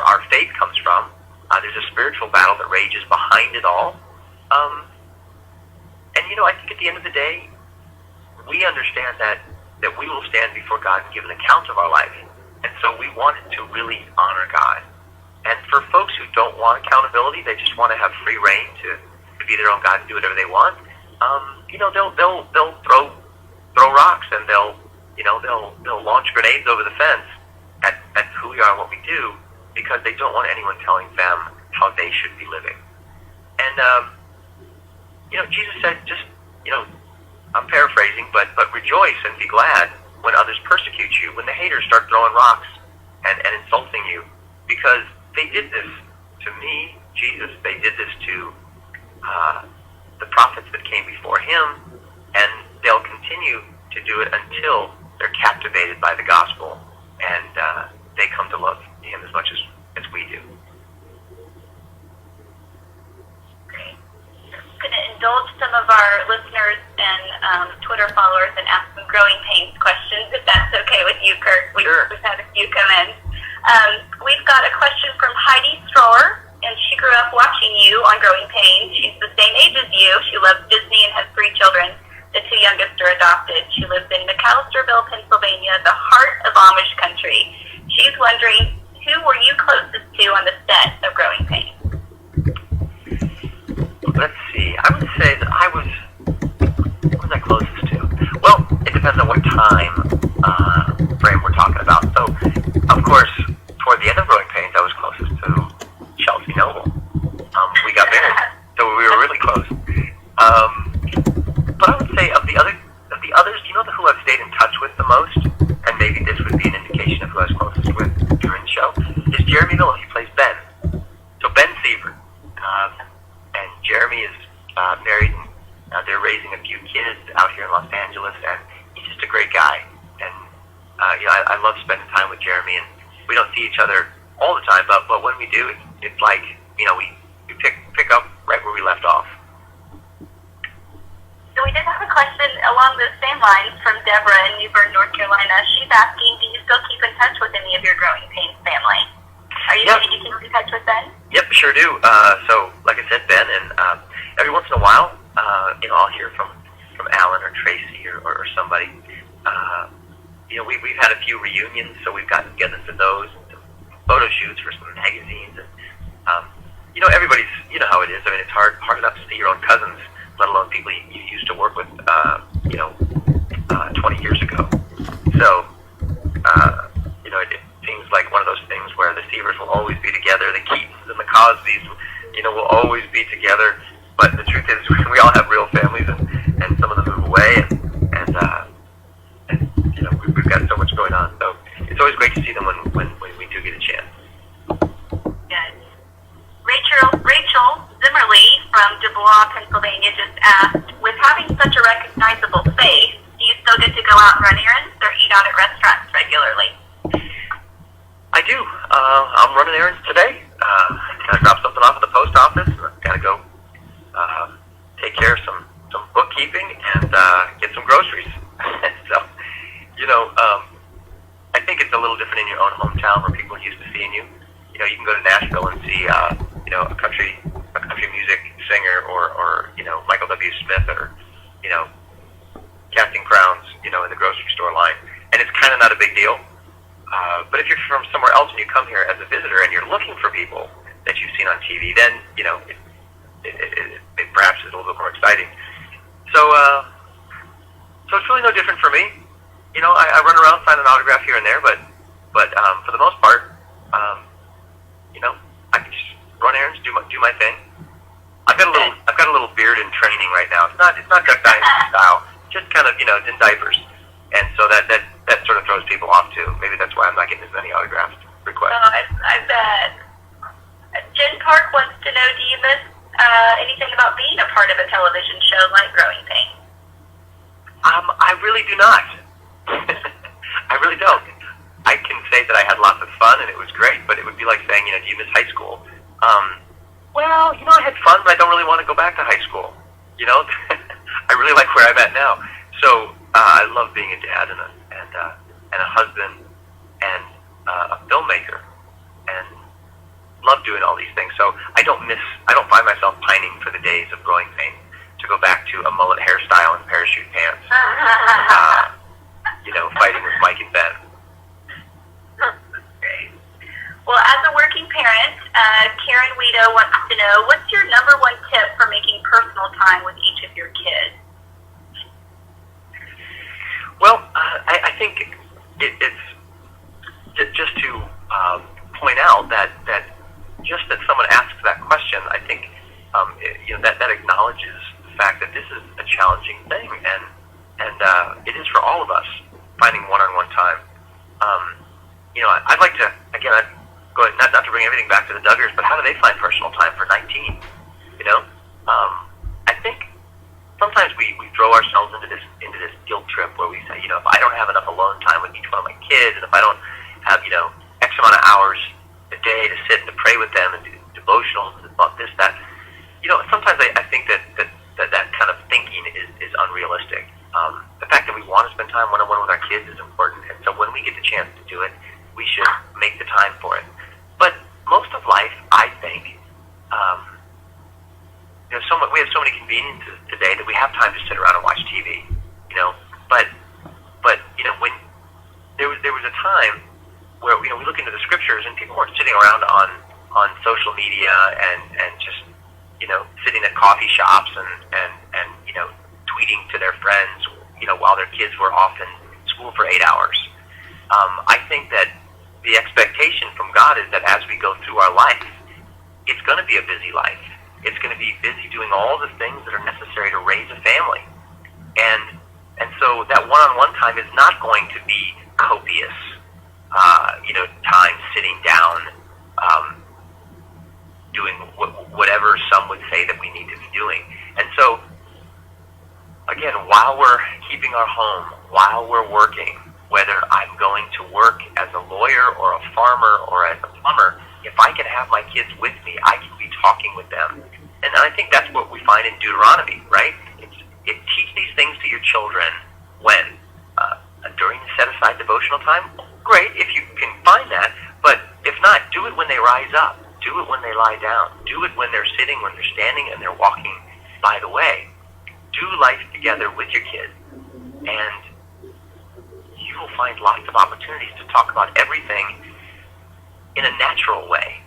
our faith comes from. There's a spiritual battle that rages behind it all. And I think at the end of the day, we understand that we will stand before God and give an account of our life. And so we wanted to really honor God. And for folks who don't want accountability, they just want to have free reign to be their own God and do whatever they want. They'll throw rocks, and they'll launch grenades over the fence at who we are and what we do, because they don't want anyone telling them how they should be living. And Jesus said, I'm paraphrasing, but rejoice and be glad when others persecute you, when the haters start throwing rocks and insulting you, because they did this to me, Jesus. They did this to the prophets that came before him, and they'll continue to do it until they're captivated by the gospel and they come to love him as much as we do. Going to indulge some of our listeners and Twitter followers and ask some growing pains questions, if that's okay with you, Kirk. Sure. We've had a few come in. We've got a question from Heidi Strohr, and she grew up watching you on Growing Pains. She's the same age as you. She loves Disney and has 3 children. The 2 youngest are adopted. She lives in McAllisterville, Pennsylvania, the heart of Amish country. She's wondering, who were you closest to on the set of Growing Pains? Let's see. I would say that what was I closest to? Well, it depends on what time frame we're talking about. So, of course, toward the end of Growing Pains, I was closest to Chelsea Noble. We got married, so we were really close. But I would say of the others, who I've stayed in touch with the most, and maybe this would be an indication of who I was closest with during the show, is Jeremy Miller. He plays Ben. So Ben Seaver. And Jeremy is married, and they're raising a few kids out here in Los Angeles, and he's just a great guy. And I love spending time with Jeremy, and we don't see each other all the time, but when we do, it's like we pick up right where we left off. So we did have a question along those same lines from Deborah in New Bern, North Carolina. She's asking, do you still keep in touch with any of your Growing Pains family? Are you going to keep in touch with Ben? Yep, sure do. So, like I said, Ben, and every once in a while, I'll hear from Alan or Tracy or somebody. We've had a few reunions, so we've gotten together for those, some photo shoots for some magazines, and everybody's, how it is. I mean, it's hard enough to see your own cousins, let alone people you used to work with, 20 years ago. So, it seems like one of those things where the Seavers will always be together, the Keatons and the Cosbys, will always be together. But the truth is, we all have real families, and some of them move away, and we've got so much going on. So it's always great to see them when we do get a chance. Good. Rachel Zimmerly from Dubois, Pennsylvania, just asked, with having such a recognizable face, do you still get to go out and run errands or eat out at restaurants regularly? I do. I'm running errands today. Gotta drop something off at the post office. Gotta go take care of some bookkeeping and get some groceries. So, I think it's a little different in your own hometown where people are used to seeing you. You can go to Nashville and see, a country music singer or Michael W. Smith or, Casting Crowns, in the grocery store line. And it's kind of not a big deal. But if you're from somewhere else and you come here as a visitor and you're looking for people that you've seen on TV, then, it perhaps is a little bit more exciting. So it's really no different for me. I run around, sign an autograph here and there, but for the most part, I can just run errands, do my thing. I've got a little beard in training right now. It's not Duck Dynasty style, just kind of, it's in diapers. And so that sort of throws people off too. Maybe that's why I'm not getting as many autographed requests. Oh, I bet. Jen Park wants to know, do you miss anything about being a part of a television show like Growing Pains? I really do not. I really don't. I can say that I had lots of fun and it was great, but it would be like saying, do you miss high school? Well, I had fun, but I don't really want to go back to high school. I really like where I'm at now. So I love being a dad and a husband and a filmmaker, and love doing all these things. So I don't find myself pining for the days of Growing Pains. to go back to a mullet hairstyle and parachute pants. Fighting with Mike and Ben. Great. Well, as a working parent, Karen Weedo wants to know, what's your number one tip for making personal time with each of your kids? Well, I think it's just to point out that just that someone asks that question, I think that acknowledges the fact that this is a challenging thing, and it is for all of us finding one-on-one time. I'd like to I'd go ahead, not to bring everything back to the Duggars, but how do they find personal time for 19? I think sometimes we throw ourselves into this guilt trip where we say, if I don't have enough alone time with each one of my kids, and if I don't have X amount of hours a day to sit and to pray with them and do devotionals and about this, that, sometimes I think that kind of thinking is unrealistic. The fact that we want to spend time one-on-one with our kids is important, and so when we get the chance to do it, we should make the time for it. But most of life, I think, we have so many conveniences today that we have time to sit around and watch TV. But when there was a time where we look into the scriptures and people weren't sitting around on social media and just sitting at coffee shops and tweeting to their friends while their kids were off in school for 8 hours. I think that the expectation from God is that as we go through our life, it's going to be a busy life. It's going to be busy doing all the things that are necessary to raise a family. And so that one-on-one time is not going to be copious, time sitting down, doing whatever some would say that we need to be doing. And so, again, while we're keeping our home, while we're working, whether I'm going to work as a lawyer or a farmer or as a plumber, if I can have my kids with me, I can be talking with them. And I think that's what we find in Deuteronomy, right? It teach these things to your children when? During the set-aside devotional time? Great, if you can find that. But if not, do it when they rise up. Do it when they lie down. Do it when they're sitting, when they're standing, and they're walking by the way. Do life together with your kids. And you will find lots of opportunities to talk about everything in a natural way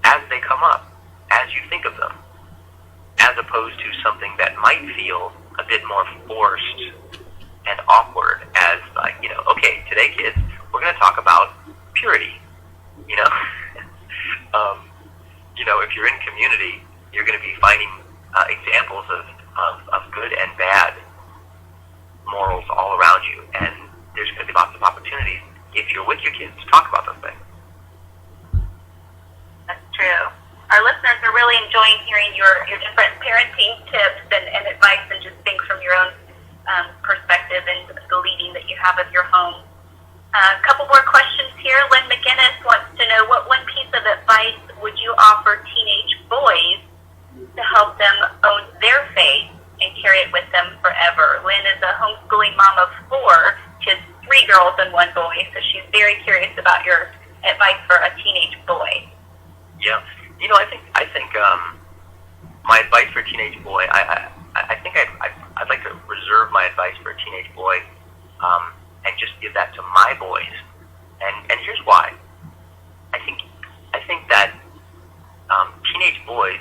as they come up, as you think of them, as opposed to something that might feel a bit more forced and awkward as okay, today kids, we're going to talk about purity. If you're in community, you're going to be finding examples of good and bad morals all around you, and there's going to be lots of opportunities if you're with your kids to talk about those things. That's true. Our listeners are really enjoying hearing your different parenting tips and advice and just things from your own perspective and the leading that you have of your home. A couple more questions here. Lynn McGinnis wants to know, what one piece of advice would you offer teenage boys to help them own their faith and carry it with them forever? Lynn is a homeschooling mom of 4. She has 3 girls and 1 boy, so she's very curious about your advice for a teenage boy. Yeah, I think my advice for a teenage boy, I think I'd like to reserve my advice for a teenage boy, and just give that to my boys, and here's why. I think that teenage boys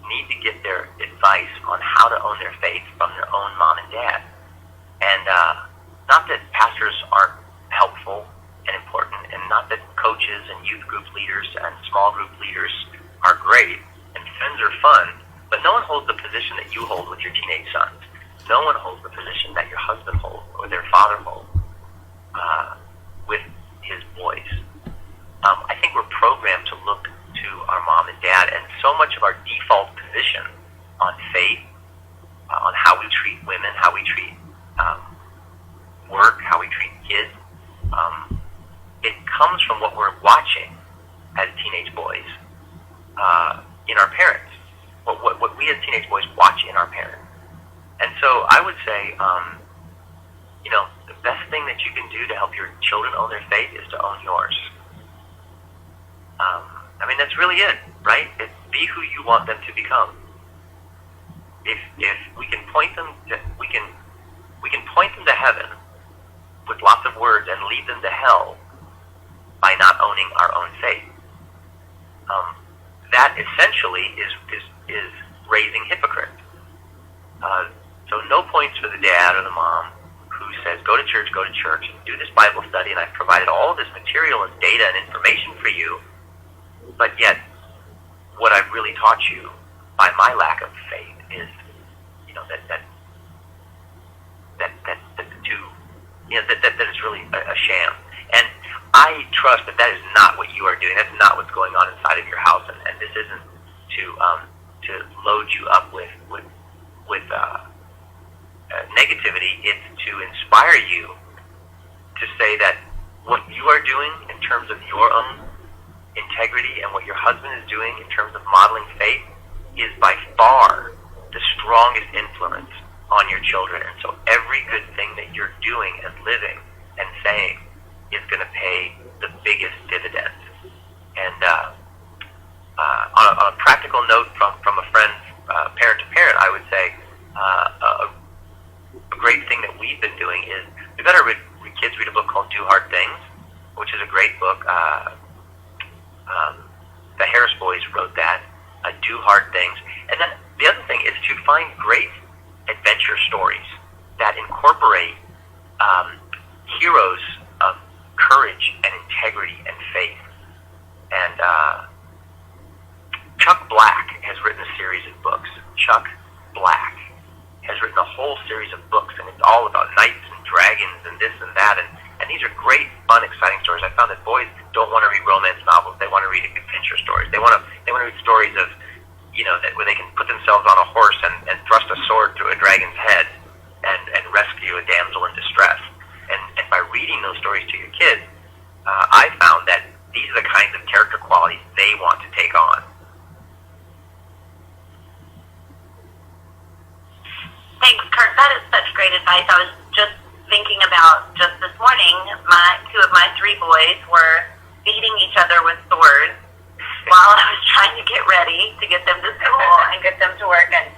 need to get their advice on how to own their faith from their own mom and dad, and not that pastors aren't helpful and important, and not that coaches and youth group leaders and small group leaders are great, and friends are fun, but no one holds the position that you hold with your teenage sons. No one holds the position that your husband holds or their father holds with his boys. I think we're programmed to look to our mom and dad, and so much of our default position on faith, on how we treat women, how we treat work, how we treat kids, it comes from what we're watching as teenage boys in our parents, what we as teenage boys watch in our parents. And so I would say, the best thing that you can do to help your children own their faith is to own yours. That's really it, right? It's be who you want them to become. if we can point them to, we can point them to heaven with lots of words and lead them to hell by not owning our own faith. That essentially is raising hypocrites. So no points for the dad or the mom who says, go to church, and do this Bible study, and I've provided all of this material and data and information for you, but yet what I've really taught you by my lack of faith is, that it's really a sham. And I trust that is not what you are doing. That's not what's going on inside of your house, and this isn't to load you up with negativity. It's to inspire you to say that what you are doing in terms of your own integrity and what your husband is doing in terms of modeling faith is by far the strongest influence on your children. And so every good thing that you're doing and living and saying is going to pay the biggest dividend. And on a practical note from a friend's parent to parent, I would say a great thing that we've been doing is we've had our kids read a book called Do Hard Things, which is a great book. The Harris boys wrote that, Do Hard Things. And then the other thing is to find great adventure stories that incorporate heroes of courage and integrity and faith. And Chuck Black has written a series of books. Chuck Black has written a whole series of books, and it's all about knights and dragons and this and that. And these are great, fun, exciting stories. I found that boys don't want to read romance novels. They want to read adventure stories. They want to read stories of, that where they can put themselves on a horse and thrust a sword through a dragon's head and rescue a damsel in distress. And by reading those stories to your kids, I found that these are the kinds of character qualities they want to take on. Thanks, Kirk. That is such great advice. I was just thinking about just this morning, two of my three boys were beating each other with swords while I was trying to get ready to get them to school and get them to work. And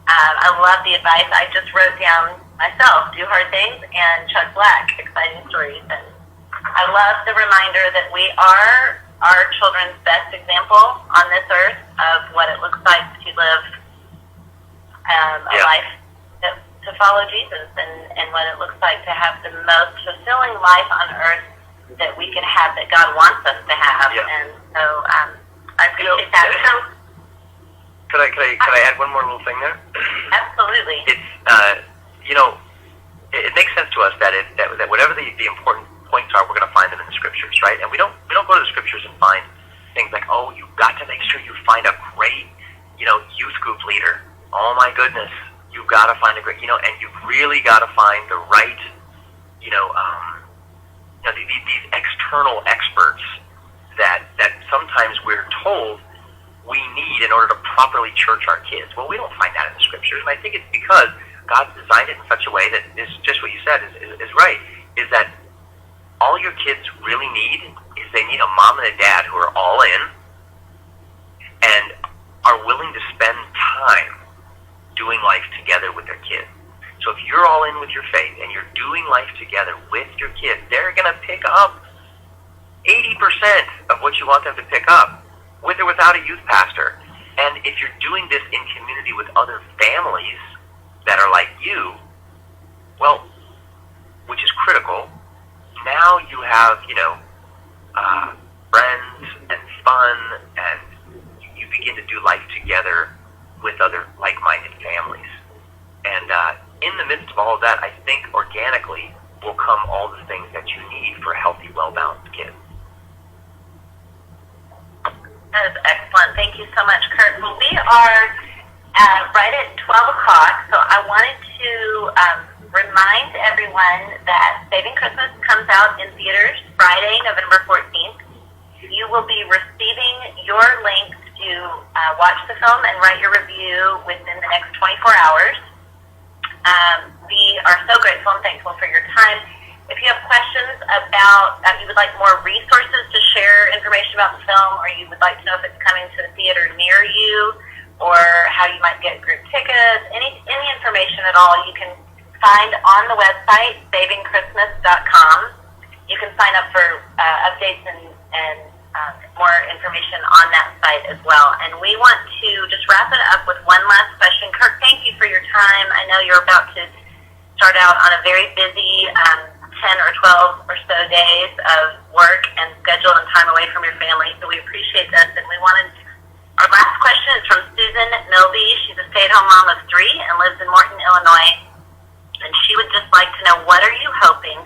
I love the advice. I just wrote down myself, Do Hard Things and Chuck Black, Exciting Stories. And I love the reminder that we are our children's best example on this earth of what it looks like to live a life to follow Jesus, and what it looks like to have the most fulfilling life on earth that we can have, that God wants us to have. Yeah. And so I appreciate that. Could I add one more little thing there? Absolutely. It's it makes sense to us that whatever the important points are, we're going to find them in the scriptures, right? And we don't go to the scriptures and find things like, oh, you've got to make sure you find a great youth group leader. Oh my goodness, you've got to find a great and you've really got to find the right these external experts that sometimes we're told we need in order to properly church our kids. Well, we don't find that in the scriptures, and I think it's because God's designed it in such a way that is just what you said is right, is that all your kids really need is they need a mom and a dad who are all in and are willing to spend time doing life together with their kids. So if you're all in with your faith and you're doing life together with your kids, they're going to pick up 80% of what you want them to pick up, with or without a youth pastor. And if you're doing this in community with other families that are like you, well, which is critical, now you have, friends and fun, and you begin to do life together with other like-minded families. And in the midst of all of that, I think organically will come all the things that you need for healthy, well-balanced kids. That is excellent. Thank you so much, Kirk. Well, we are right at 12 o'clock, so I wanted to remind everyone that Saving Christmas comes out in theaters Friday, November 14th. You will be receiving your link to watch the film and write your review within the next 24 hours. We are so grateful and thankful for your time. If you have questions about, you would like more resources to share information about the film, or you would like to know if it's coming to a theater near you, or how you might get group tickets, any information at all, you can find on the website, savingchristmas.com. You can sign up for updates and more information on that site as well. And we want to just wrap it up with one last question. Kirk, thank you for your time. I know you're about to start out on a very busy 10 or 12 or so days of work and schedule and time away from your family, so we appreciate this. And our last question is from Susan Milby. She's a stay-at-home mom of 3 and lives in Morton, Illinois. And she would just like to know, what are you hoping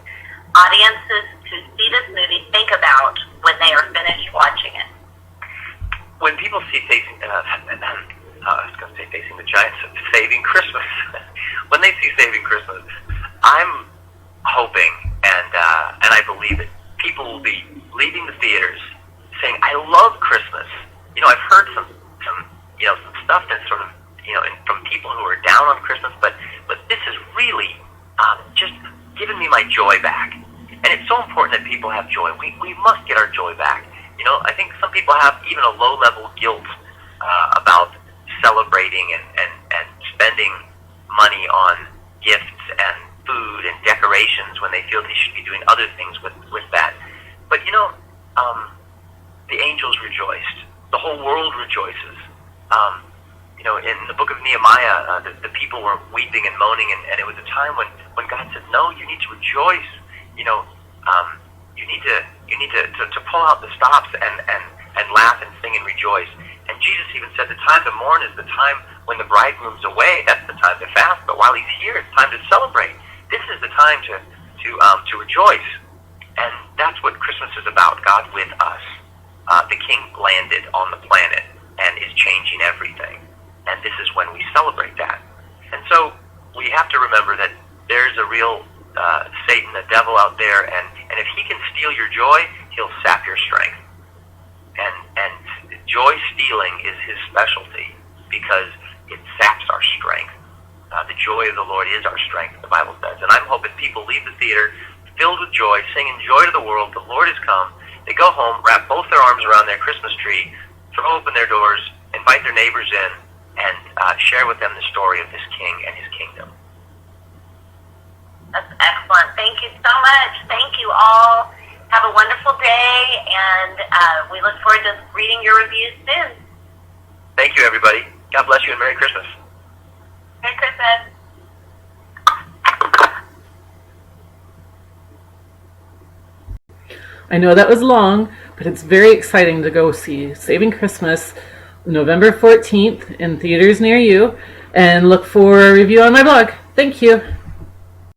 audiences who see this movie think about when they are finished watching it? When people see Facing the Giants, Saving Christmas, when they see Saving Christmas, I'm hoping and I believe it, people will be leaving the theaters saying, I love Christmas. I've heard some stuff that's sort of, from people who are down on Christmas, but this has really just given me my joy back. And it's so important that people have joy. We must get our joy back. I think some people have even a low-level guilt about celebrating and spending money on gifts and food and decorations when they feel they should be doing other things with that. But the angels rejoiced. The whole world rejoices. In the book of Nehemiah, the people were weeping and moaning, and it was a time when God said, no, you need to rejoice. You need to pull out the stops and laugh and sing and rejoice. And Jesus even said the time to mourn is the time when the bridegroom's away. That's the time to fast. But while he's here, it's time to celebrate. This is the time to rejoice. And that's what Christmas is about, God with us. The King landed on the planet and is changing everything. And this is when we celebrate that. And so we have to remember that there's a real Satan, the devil out there, and if he can steal your joy, he'll sap your strength. And joy stealing is his specialty because it saps our strength. The joy of the Lord is our strength, the Bible says. And I'm hoping people leave the theater filled with joy, singing joy to the world, the Lord has come. They go home, wrap both their arms around their Christmas tree, throw open their doors, invite their neighbors in, and share with them the story of this King and his kingdom. That's excellent. Thank you so much. Thank you all. Have a wonderful day, and we look forward to reading your reviews soon. Thank you, everybody. God bless you, and Merry Christmas. Merry Christmas. I know that was long, but it's very exciting to go see Saving Christmas November 14th in theaters near you, and look for a review on my blog. Thank you.